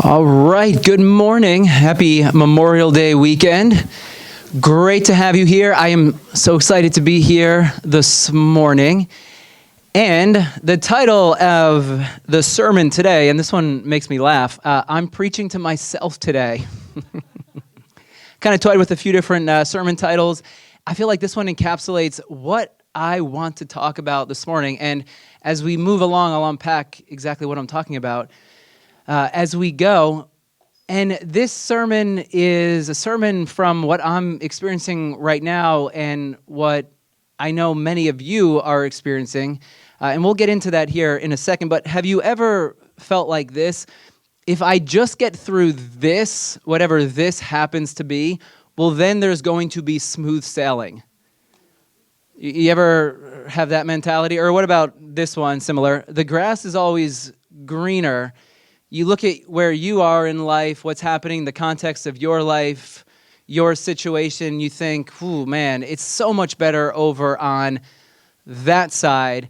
All right, good morning. Happy Memorial Day weekend. Great to have you here. I am so excited to be here this morning. And the title of the sermon today, and this one makes me laugh, I'm preaching to myself today. Kind of toyed with a few different sermon titles. I feel like this one encapsulates what I want to talk about this morning. And as we move along, I'll unpack exactly what I'm talking about as we go. And this sermon is a sermon from what I'm experiencing right now and what I know many of you are experiencing. And we'll get into that here in a second. But have you ever felt like this? If I just get through this, whatever this happens to be, well, then there's going to be smooth sailing. You ever have that mentality? Or what about this one, similar? The grass is always greener. You look at where you are in life, what's happening, the context of your life, your situation, you think, ooh, man, it's so much better over on that side.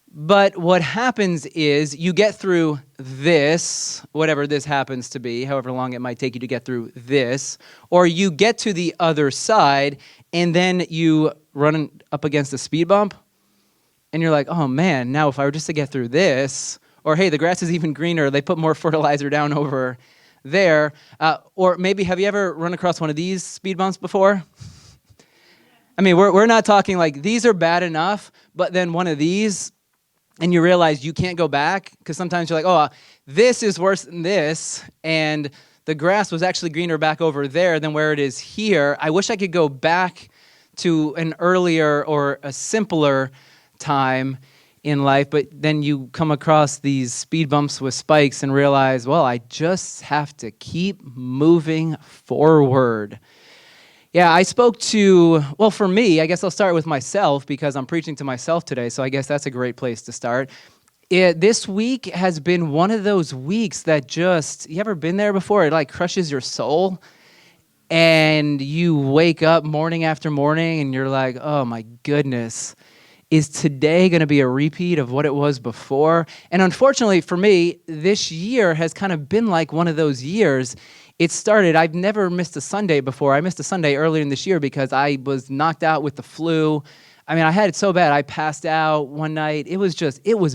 But what happens is you get through this, whatever this happens to be, however long it might take you to get through this, or you get to the other side, and then you run up against a speed bump, and you're like, oh man, now if I were just to get through this, or hey, the grass is even greener, they put more fertilizer down over there, or maybe have you ever run across one of these speed bumps before? I mean, we're not talking like these are bad enough, but then one of these, and you realize you can't go back, because sometimes you're like, oh, this is worse than this, and the grass was actually greener back over there than where it is here. I wish I could go back to an earlier or a simpler time in life, but then you come across these speed bumps with spikes and realize, well, I just have to keep moving forward. Yeah, I spoke to, well, for me, I guess I'll start with myself because I'm preaching to myself today, so I guess that's a great place to start. This week has been one of those weeks that just, you ever been there before? It like crushes your soul, and you wake up morning after morning, and you're like, oh my goodness, is today going to be a repeat of what it was before? And unfortunately for me, this year has kind of been like one of those years. It started, I've never missed a Sunday before. I missed a Sunday earlier in this year because I was knocked out with the flu. I mean, I had it so bad. I passed out one night. It was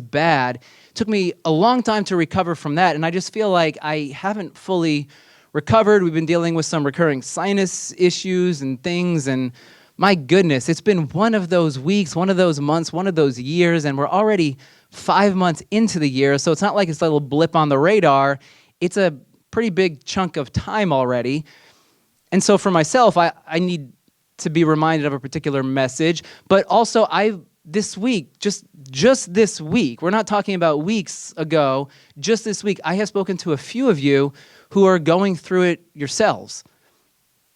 bad. It took me a long time to recover from that, and I just feel like I haven't fully recovered. We've been dealing with some recurring sinus issues and things, and my goodness, it's been one of those weeks, one of those months, one of those years, and we're already 5 months into the year, so it's not like it's a little blip on the radar. It's a pretty big chunk of time already. And so for myself, I need to be reminded of a particular message, but also this week, just this week, we're not talking about weeks ago, just this week, I have spoken to a few of you who are going through it yourselves.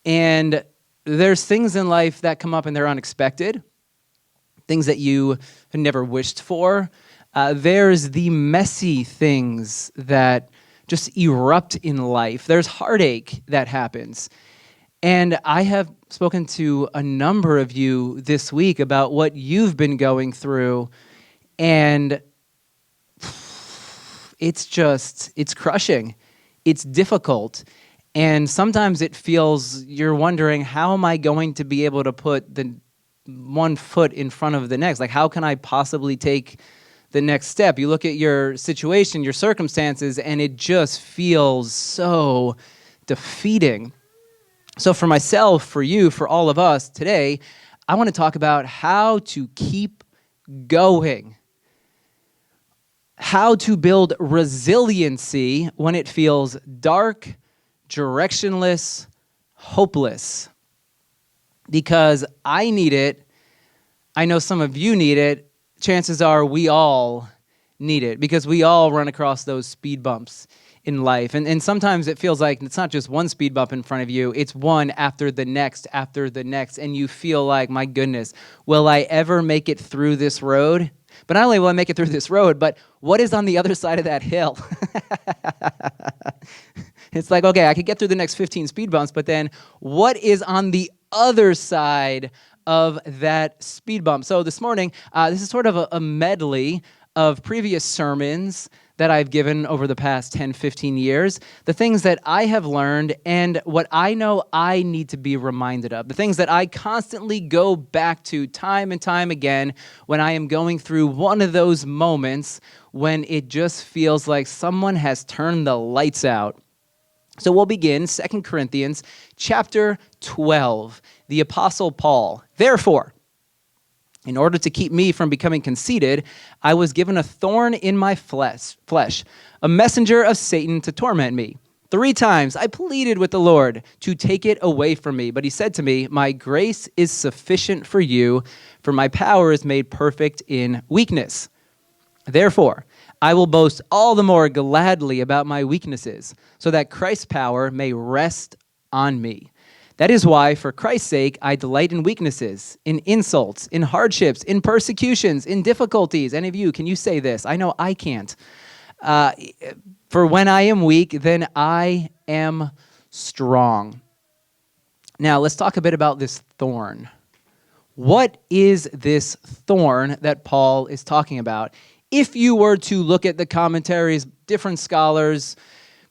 And there's things in life that come up and they're unexpected, things that you never wished for. There's the messy things that just erupt in life. There's heartache that happens. And I have spoken to a number of you this week about what you've been going through, and it's crushing. It's difficult. And sometimes it feels, you're wondering, how am I going to be able to put the one foot in front of the next? Like, how can I possibly take the next step? You look at your situation, your circumstances, and it just feels so defeating. So for myself, for you, for all of us today, I want to talk about how to keep going. How to build resiliency when it feels dark, directionless, hopeless. Because I need it. I know some of you need it. Chances are we all need it because we all run across those speed bumps in life. And sometimes it feels like it's not just one speed bump in front of you, it's one after the next, and you feel like, my goodness, will I ever make it through this road? But not only will I make it through this road, but what is on the other side of that hill? It's like, okay, I could get through the next 15 speed bumps, but then what is on the other side of that speed bump? So this morning, this is sort of a medley of previous sermons that I've given over the past 10, 15 years, the things that I have learned and what I know I need to be reminded of, the things that I constantly go back to time and time again when I am going through one of those moments when it just feels like someone has turned the lights out. So we'll begin 2 Corinthians chapter 12, the Apostle Paul. Therefore, in order to keep me from becoming conceited, I was given a thorn in my flesh, a messenger of Satan to torment me. 3 times I pleaded with the Lord to take it away from me, but he said to me, "My grace is sufficient for you, for my power is made perfect in weakness." Therefore, I will boast all the more gladly about my weaknesses, so that Christ's power may rest on me. That is why, for Christ's sake, I delight in weaknesses, in insults, in hardships, in persecutions, in difficulties. Any of you, can you say this? I know I can't. For when I am weak, then I am strong. Now, let's talk a bit about this thorn. What is this thorn that Paul is talking about? If you were to look at the commentaries, different scholars,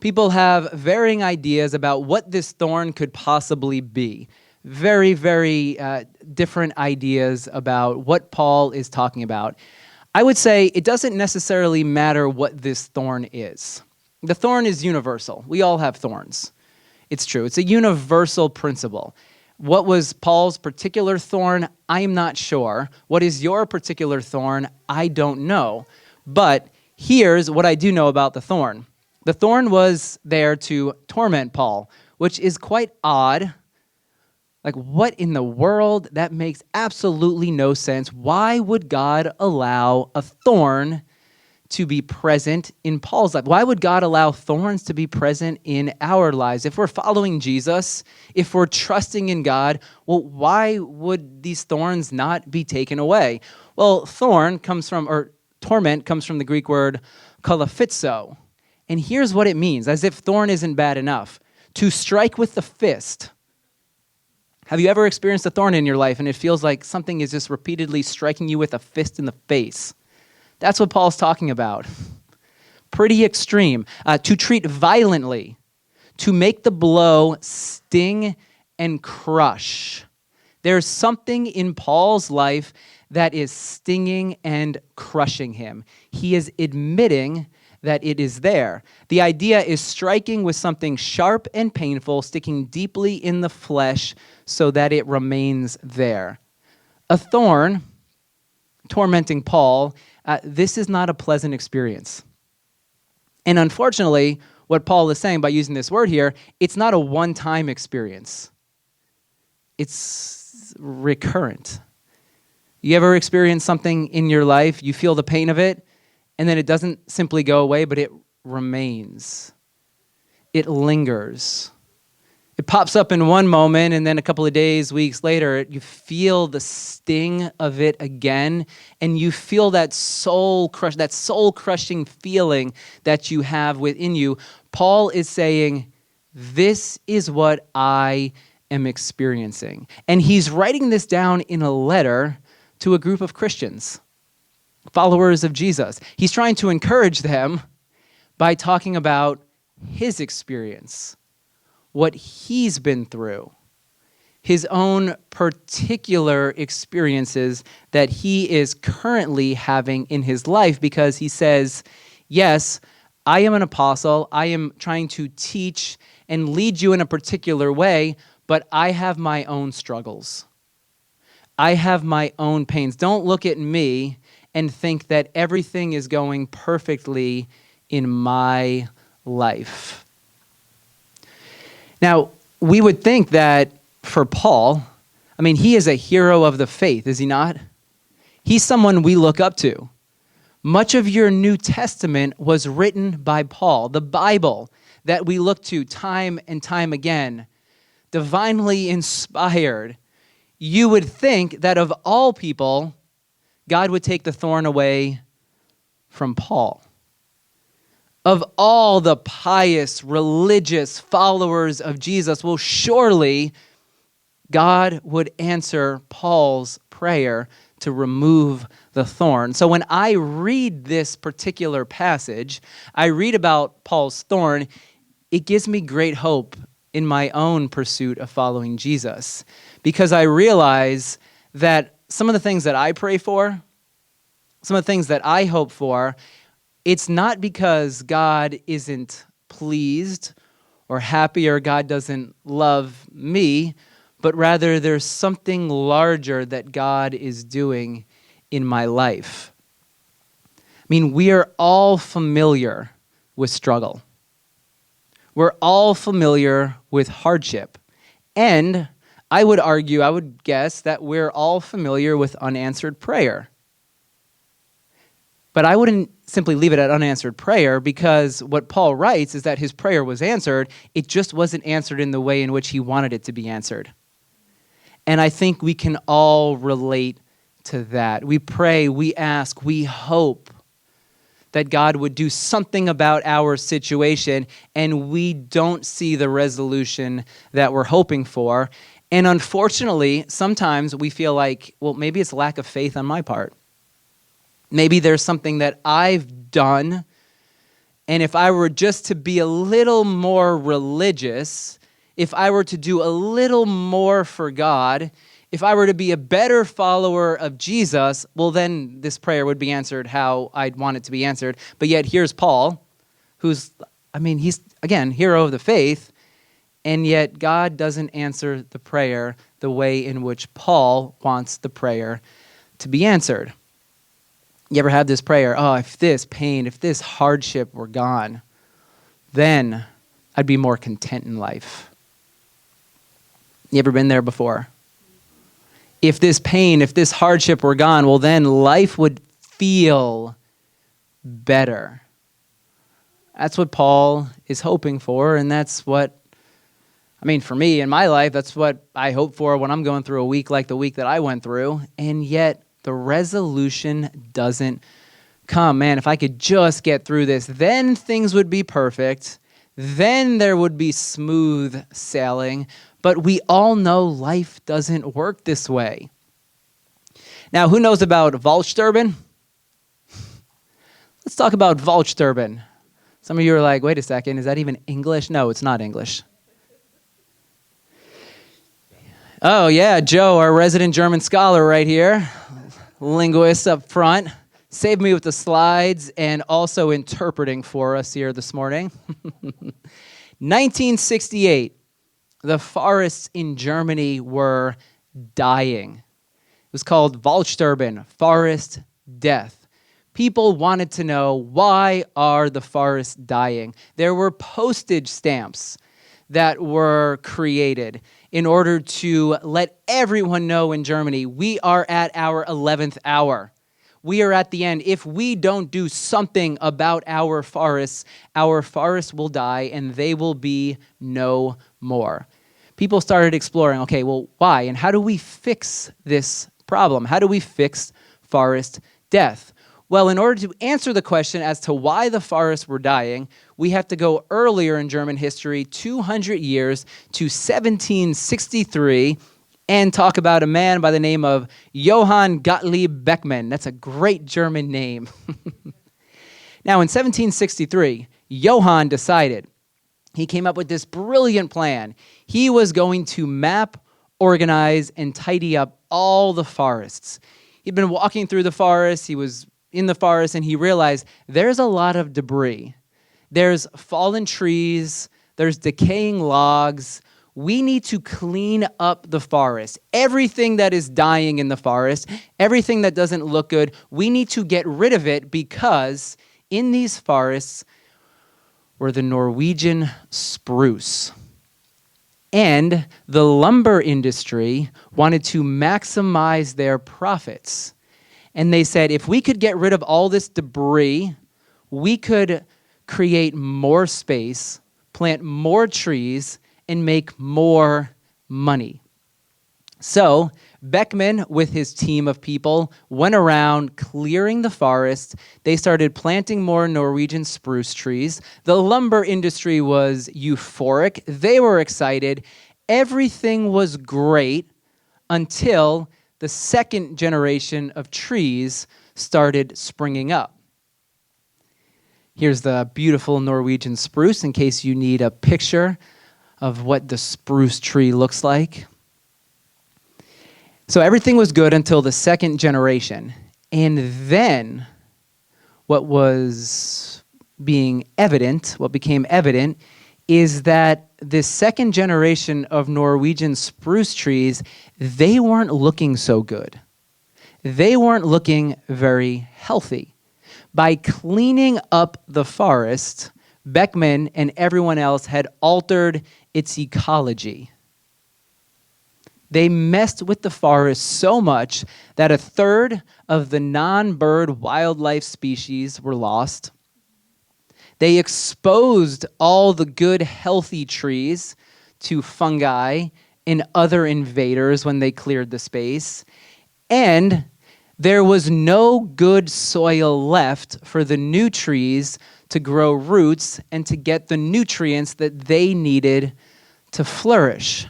people have varying ideas about what this thorn could possibly be. Very, very different ideas about what Paul is talking about. I would say it doesn't necessarily matter what this thorn is. The thorn is universal. We all have thorns. It's true. It's a universal principle. What was Paul's particular thorn? I'm not sure. What is your particular thorn? I don't know. But here's what I do know about the thorn. The thorn was there to torment Paul, which is quite odd. Like, what in the world? That makes absolutely no sense. Why would God allow a thorn to be present in Paul's life? Why would God allow thorns to be present in our lives? If we're following Jesus, if we're trusting in God, well, why would these thorns not be taken away? Well, torment comes from the Greek word kalaphizo. And here's what it means, as if thorn isn't bad enough. To strike with the fist. Have you ever experienced a thorn in your life and it feels like something is just repeatedly striking you with a fist in the face? That's what Paul's talking about. Pretty extreme. To treat violently. To make the blow sting and crush. There's something in Paul's life that is stinging and crushing him. He is admitting that it is there. The idea is striking with something sharp and painful, sticking deeply in the flesh so that it remains there. A thorn tormenting Paul, this is not a pleasant experience. And unfortunately, what Paul is saying by using this word here, it's not a one-time experience. It's recurrent. You ever experience something in your life, you feel the pain of it, and then it doesn't simply go away, but it remains. It lingers. It pops up in one moment, and then a couple of days, weeks later, you feel the sting of it again, and you feel that soul-crushing feeling that you have within you. Paul is saying, this is what I am experiencing. And he's writing this down in a letter to a group of Christians, followers of Jesus. He's trying to encourage them by talking about his experience, what he's been through, his own particular experiences that he is currently having in his life, because he says, yes, I am an apostle. I am trying to teach and lead you in a particular way, but I have my own struggles. I have my own pains. Don't look at me and think that everything is going perfectly in my life. Now, we would think that for Paul, he is a hero of the faith, is he not? He's someone we look up to. Much of your New Testament was written by Paul, the Bible that we look to time and time again, divinely inspired. You would think that of all people, God would take the thorn away from Paul. Of all the pious, religious followers of Jesus, well, surely God would answer Paul's prayer to remove the thorn. So when I read this particular passage, I read about Paul's thorn, it gives me great hope in my own pursuit of following Jesus, because I realize that some of the things that I pray for, some of the things that I hope for, it's not because God isn't pleased or happy or God doesn't love me, but rather there's something larger that God is doing in my life. I mean, we are all familiar with struggle. We're all familiar with hardship. And I would argue, I would guess that we're all familiar with unanswered prayer. But I wouldn't simply leave it at unanswered prayer, because what Paul writes is that his prayer was answered. It just wasn't answered in the way in which he wanted it to be answered. And I think we can all relate to that. We pray, we ask, we hope that God would do something about our situation, and we don't see the resolution that we're hoping for. And unfortunately, sometimes we feel like, well, maybe it's lack of faith on my part. Maybe there's something that I've done, and if I were just to be a little more religious, if I were to do a little more for God, if I were to be a better follower of Jesus, well, then this prayer would be answered how I'd want it to be answered. But yet here's Paul, he's, again, hero of the faith, and yet God doesn't answer the prayer the way in which Paul wants the prayer to be answered. You ever had this prayer, oh, if this pain, if this hardship were gone, then I'd be more content in life. You ever been there before? If this pain, if this hardship were gone, well, then life would feel better. That's what Paul is hoping for, and that's what, for me in my life, that's what I hope for when I'm going through a week like the week that I went through, and yet the resolution doesn't come. Man, if I could just get through this, then things would be perfect. Then there would be smooth sailing. But we all know life doesn't work this way. Now, who knows about Waldsterben? Let's talk about Waldsterben. Some of you are like, wait a second, is that even English? No, it's not English. Oh yeah, Joe, our resident German scholar right here. Linguist up front, saved me with the slides and also interpreting for us here this morning. 1968, the forests in Germany were dying. It was called Waldsterben, forest death. People wanted to know, why are the forests dying? There were postage stamps that were created in order to let everyone know in Germany, we are at our 11th hour. We are at the end. If we don't do something about our forests will die and they will be no more. People started exploring, okay, well, why? And how do we fix this problem? How do we fix forest death? Well, in order to answer the question as to why the forests were dying, we have to go earlier in German history, 200 years to 1763, and talk about a man by the name of Johann Gottlieb Beckmann. That's a great German name. Now, in 1763, Johann decided, he came up with this brilliant plan. He was going to map, organize, and tidy up all the forests. He'd been walking through the forest, he was in the forest, and he realized there's a lot of debris. There's fallen trees, there's decaying logs. We need to clean up the forest. Everything that is dying in the forest, everything that doesn't look good, we need to get rid of it, because in these forests were the Norwegian spruce. And the lumber industry wanted to maximize their profits. And they said, if we could get rid of all this debris, we could create more space, plant more trees, and make more money. So Beckmann, with his team of people, went around clearing the forest. They started planting more Norwegian spruce trees. The lumber industry was euphoric. They were excited. Everything was great until the second generation of trees started springing up. Here's the beautiful Norwegian spruce in case you need a picture of what the spruce tree looks like. So everything was good until the second generation. And then what became evident is that this second generation of Norwegian spruce trees, they weren't looking so good. They weren't looking very healthy. By cleaning up the forest, Beckman and everyone else had altered its ecology. They messed with the forest so much that a third of the non-bird wildlife species were lost. They exposed all the good, healthy trees to fungi and other invaders when they cleared the space. And there was no good soil left for the new trees to grow roots and to get the nutrients that they needed to flourish.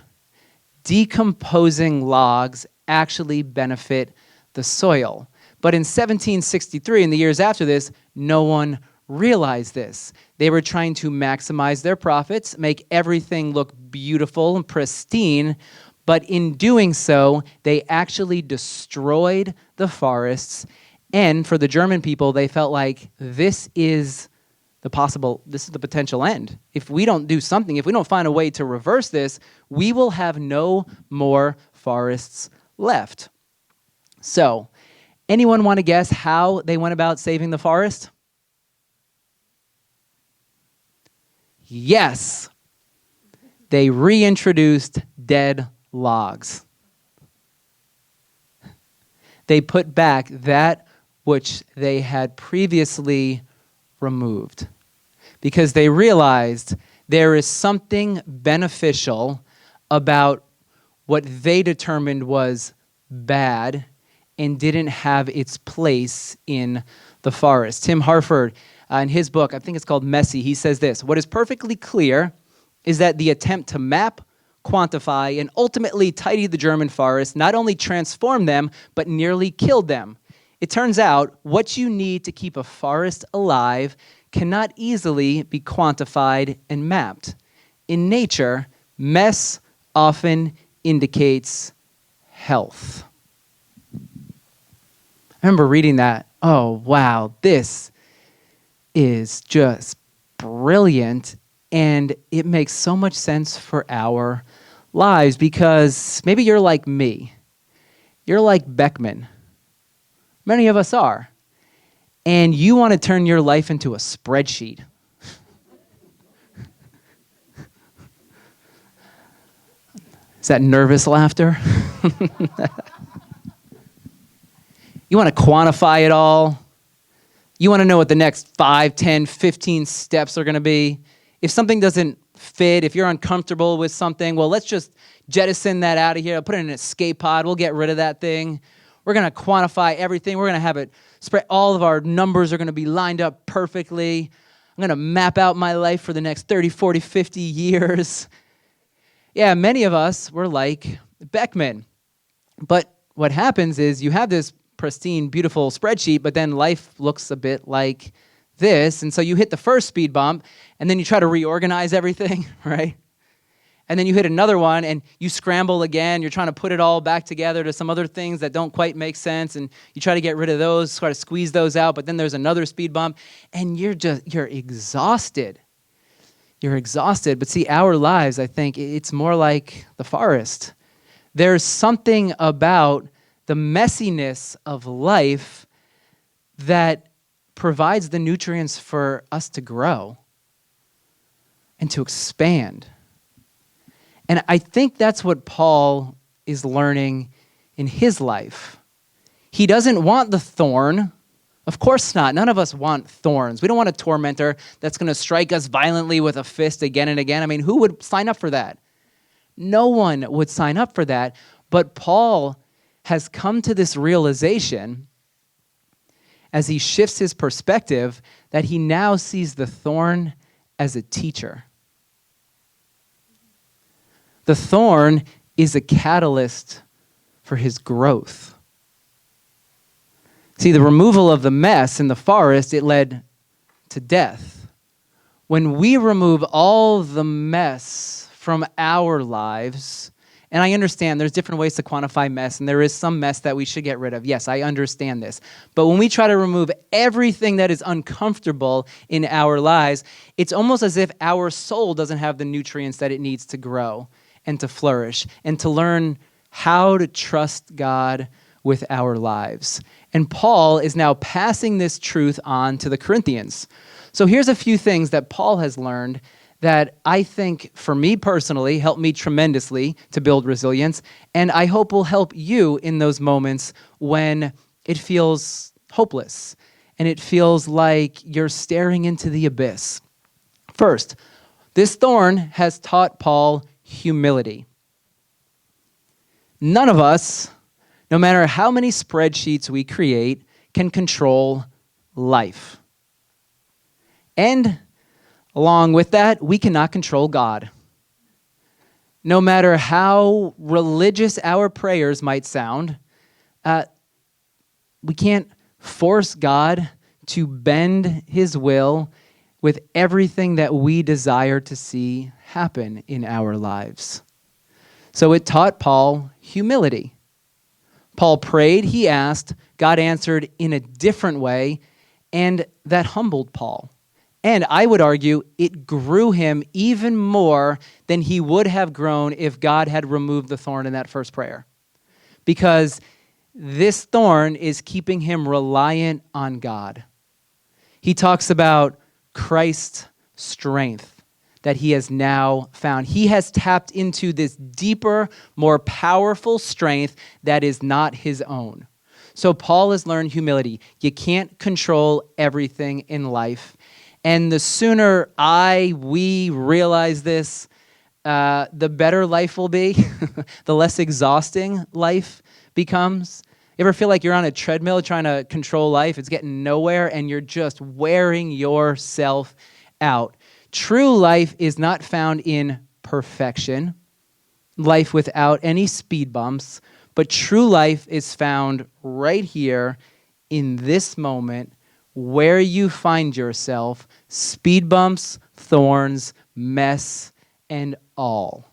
Decomposing logs actually benefit the soil. But in 1763, in the years after this, no one realized this. They were trying to maximize their profits, make everything look beautiful and pristine, but in doing so, they actually destroyed the forests. And for the German people, they felt like this is the potential end. If we don't do something, if we don't find a way to reverse this, we will have no more forests left. So, anyone want to guess how they went about saving the forest? Yes, they reintroduced dead logs. They put back that which they had previously removed because they realized there is something beneficial about what they determined was bad and didn't have its place in the forest. Tim Harford, in his book, I think it's called Messy, he says this: what is perfectly clear is that the attempt to map, quantify, and ultimately tidy the German forest not only transformed them, but nearly killed them. It turns out what you need to keep a forest alive cannot easily be quantified and mapped. In nature, mess often indicates health. I remember reading that. Oh, wow, this is just brilliant, and it makes so much sense for our lives because maybe you're like me. You're like Beckman. Many of us are. And you want to turn your life into a spreadsheet. Is that nervous laughter? You want to quantify it all. You want to know what the next 5, 10, 15 steps are going to be. If something doesn't fit, if you're uncomfortable with something, well, let's just jettison that out of here. I'll put it in an escape pod. We'll get rid of that thing. We're going to quantify everything. We're going to have it spread. All of our numbers are going to be lined up perfectly. I'm going to map out my life for the next 30, 40, 50 years. Yeah, many of us were like Beckman. But what happens is you have this pristine, beautiful spreadsheet, but then life looks a bit like this. And so you hit the first speed bump, and then you try to reorganize everything, right? And then you hit another one, and you scramble again. You're trying to put it all back together to some other things that don't quite make sense, and you try to get rid of those, try to squeeze those out, but then there's another speed bump, and you're exhausted. You're exhausted. But see, our lives, I think, it's more like the forest. There's something about the messiness of life that provides the nutrients for us to grow and to expand. And I think that's what Paul is learning in his life. He doesn't want the thorn. Of course not. None of us want thorns. We don't want a tormentor that's going to strike us violently with a fist again and again. I mean, who would sign up for that? No one would sign up for that. But Paul has come to this realization as he shifts his perspective that he now sees the thorn as a teacher. The thorn is a catalyst for his growth. See, the removal of the mess in the forest, it led to death. When we remove all the mess from our lives, and I understand there's different ways to quantify mess, and there is some mess that we should get rid of. Yes, I understand this. But when we try to remove everything that is uncomfortable in our lives, it's almost as if our soul doesn't have the nutrients that it needs to grow and to flourish and to learn how to trust God with our lives. And Paul is now passing this truth on to the Corinthians. So here's a few things that Paul has learned that I think, for me personally, helped me tremendously to build resilience, and I hope will help you in those moments when it feels hopeless and it feels like you're staring into the abyss. First, this thorn has taught Paul humility. None of us, no matter how many spreadsheets we create, can control life. And along with that, we cannot control God. No matter how religious our prayers might sound, we can't force God to bend his will with everything that we desire to see happen in our lives. So it taught Paul humility. Paul prayed, he asked, God answered in a different way, and that humbled Paul. And I would argue it grew him even more than he would have grown if God had removed the thorn in that first prayer. Because this thorn is keeping him reliant on God. He talks about Christ's strength that he has now found. He has tapped into this deeper, more powerful strength that is not his own. So Paul has learned humility. You can't control everything in life. And the sooner we realize this, the better life will be, the less exhausting life becomes. You ever feel like you're on a treadmill trying to control life? It's getting nowhere, and you're just wearing yourself out. True life is not found in perfection, life without any speed bumps, but true life is found right here in this moment, where you find yourself, speed bumps, thorns, mess, and all.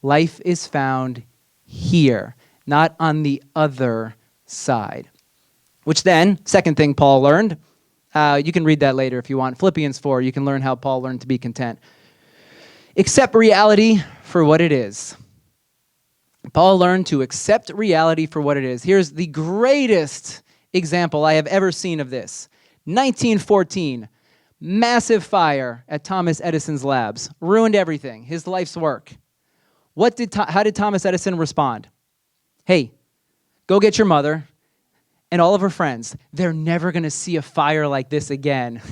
Life is found here, not on the other side. Which then, second thing Paul learned, you can read that later if you want. Philippians 4, you can learn how Paul learned to be content. Accept reality for what it is. Paul learned to accept reality for what it is. Here's the greatest example I have ever seen of this. 1914, massive fire at Thomas Edison's labs. Ruined everything, his life's work. How did Thomas Edison respond? Hey, go get your mother and all of her friends. They're never going to see a fire like this again.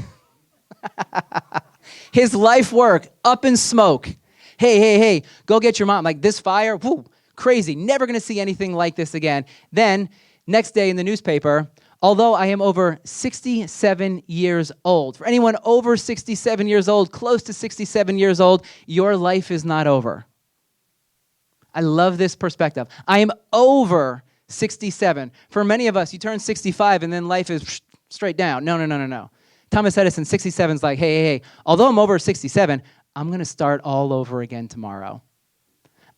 His life work, up in smoke. Hey, go get your mom. Like, this fire, whoo, crazy. Never going to see anything like this again. Then, next day in the newspaper, although I am over 67 years old. For anyone over 67 years old, close to 67 years old, your life is not over. I love this perspective. I am over 67. For many of us, you turn 65 and then life is straight down. No. Thomas Edison, 67, is like, hey, although I'm over 67, I'm going to start all over again tomorrow.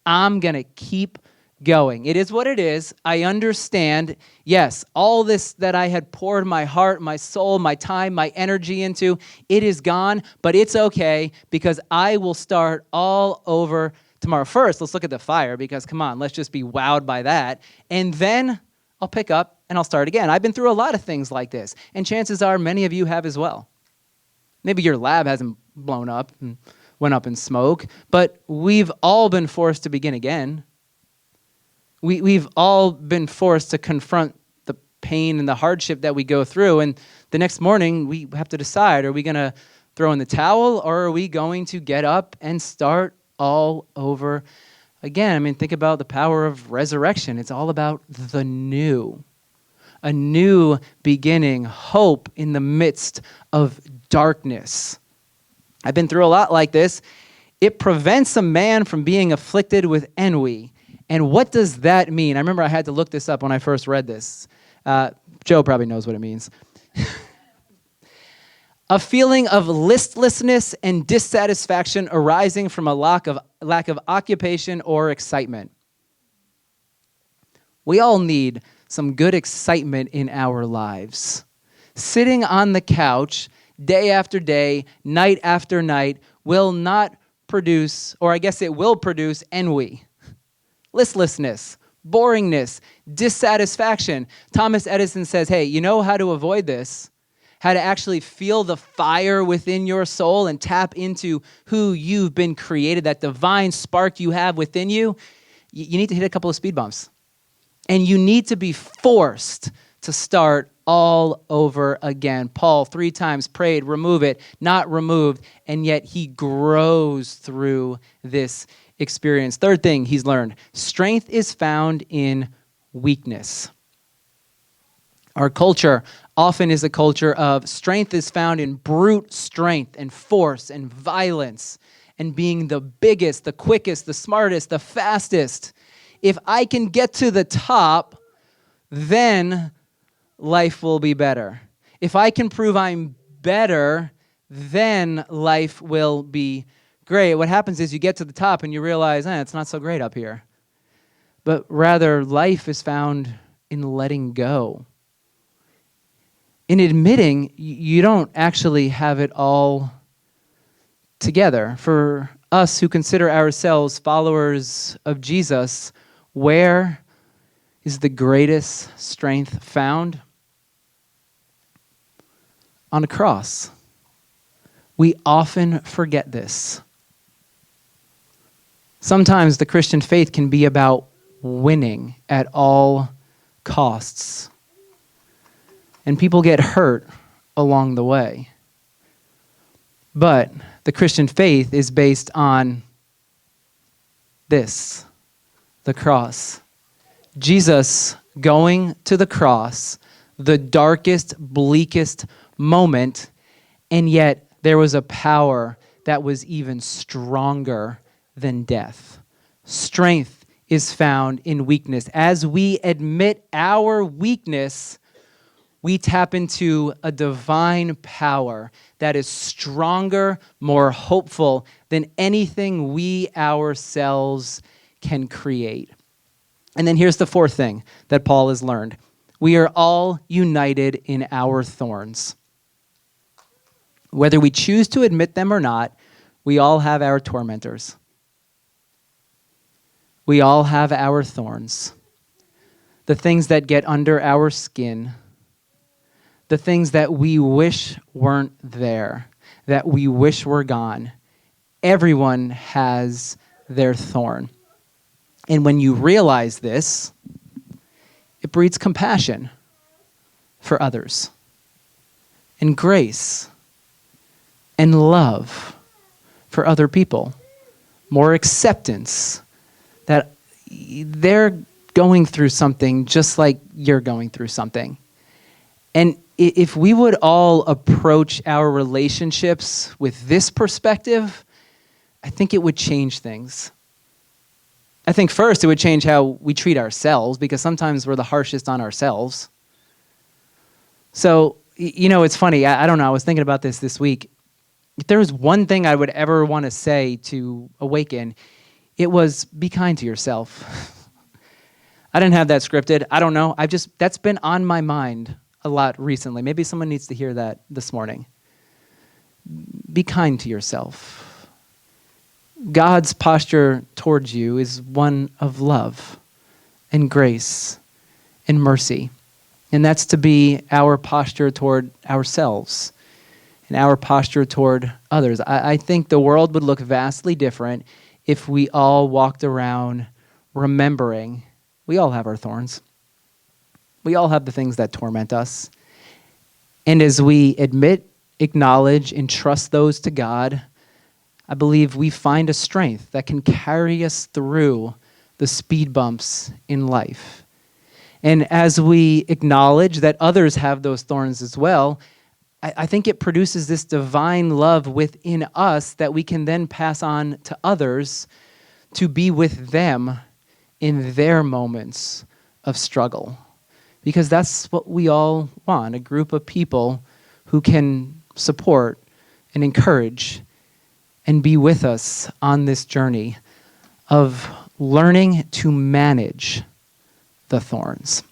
I'm going to keep going. It is what it is. I understand, yes, all this that I had poured my heart, my soul, my time, my energy into, it is gone, but it's okay because I will start all over tomorrow. First, let's look at the fire because, come on, let's just be wowed by that. And then I'll pick up and I'll start again. I've been through a lot of things like this, and chances are many of you have as well. Maybe your lab hasn't blown up and went up in smoke, but we've all been forced to begin again. We've all been forced to confront the pain and the hardship that we go through, and the next morning we have to decide, are we going to throw in the towel, or are we going to get up and start all over again? I mean, think about the power of resurrection. It's all about the new. A new beginning, hope in the midst of darkness. I've been through a lot like this. It prevents a man from being afflicted with ennui, And what does that mean? I remember I had to look this up when I first read this. Joe probably knows what it means. A feeling of listlessness and dissatisfaction arising from a lack of occupation or excitement. We all need some good excitement in our lives. Sitting on the couch day after day, night after night, will not produce, or I guess it will produce ennui, listlessness, boringness, dissatisfaction. Thomas Edison says, hey, you know how to avoid this? How to actually feel the fire within your soul and tap into who you've been created, that divine spark you have within you? You need to hit a couple of speed bumps. And you need to be forced to start all over again. Paul 3 times prayed, remove it, not removed, and yet he grows through this experience. Third thing he's learned, strength is found in weakness. Our culture often is a culture of strength is found in brute strength and force and violence and being the biggest, the quickest, the smartest, the fastest. If I can get to the top, then life will be better. If I can prove I'm better, then life will be great. What happens is you get to the top and you realize, it's not so great up here. But rather, life is found in letting go. In admitting you don't actually have it all together. For us who consider ourselves followers of Jesus, where is the greatest strength found? On a cross. We often forget this. Sometimes the Christian faith can be about winning at all costs. And people get hurt along the way. But the Christian faith is based on this, the cross. Jesus going to the cross, the darkest, bleakest moment, and yet there was a power that was even stronger than death. Strength is found in weakness. As we admit our weakness, we tap into a divine power that is stronger, more hopeful than anything we ourselves can create. And then here's the fourth thing that Paul has learned. We are all united in our thorns. Whether we choose to admit them or not, we all have our tormentors. We all have our thorns. The things that get under our skin. The things that we wish weren't there, that we wish were gone. Everyone has their thorn. And when you realize this, it breeds compassion for others, and grace, and love for other people, more acceptance that they're going through something just like you're going through something. And if we would all approach our relationships with this perspective, I think it would change things. I think first it would change how we treat ourselves, because sometimes we're the harshest on ourselves. So, it's funny. I don't know. I was thinking about this week. If there was one thing I would ever want to say to Awaken, it was be kind to yourself. I didn't have that scripted. I don't know. That's been on my mind a lot recently. Maybe someone needs to hear that this morning. Be kind to yourself. God's posture towards you is one of love and grace and mercy. And that's to be our posture toward ourselves and our posture toward others. I think the world would look vastly different if we all walked around remembering we all have our thorns. We all have the things that torment us. And as we admit, acknowledge, and trust those to God, I believe we find a strength that can carry us through the speed bumps in life. And as we acknowledge that others have those thorns as well, I think it produces this divine love within us that we can then pass on to others to be with them in their moments of struggle. Because that's what we all want, a group of people who can support and encourage and be with us on this journey of learning to manage the thorns.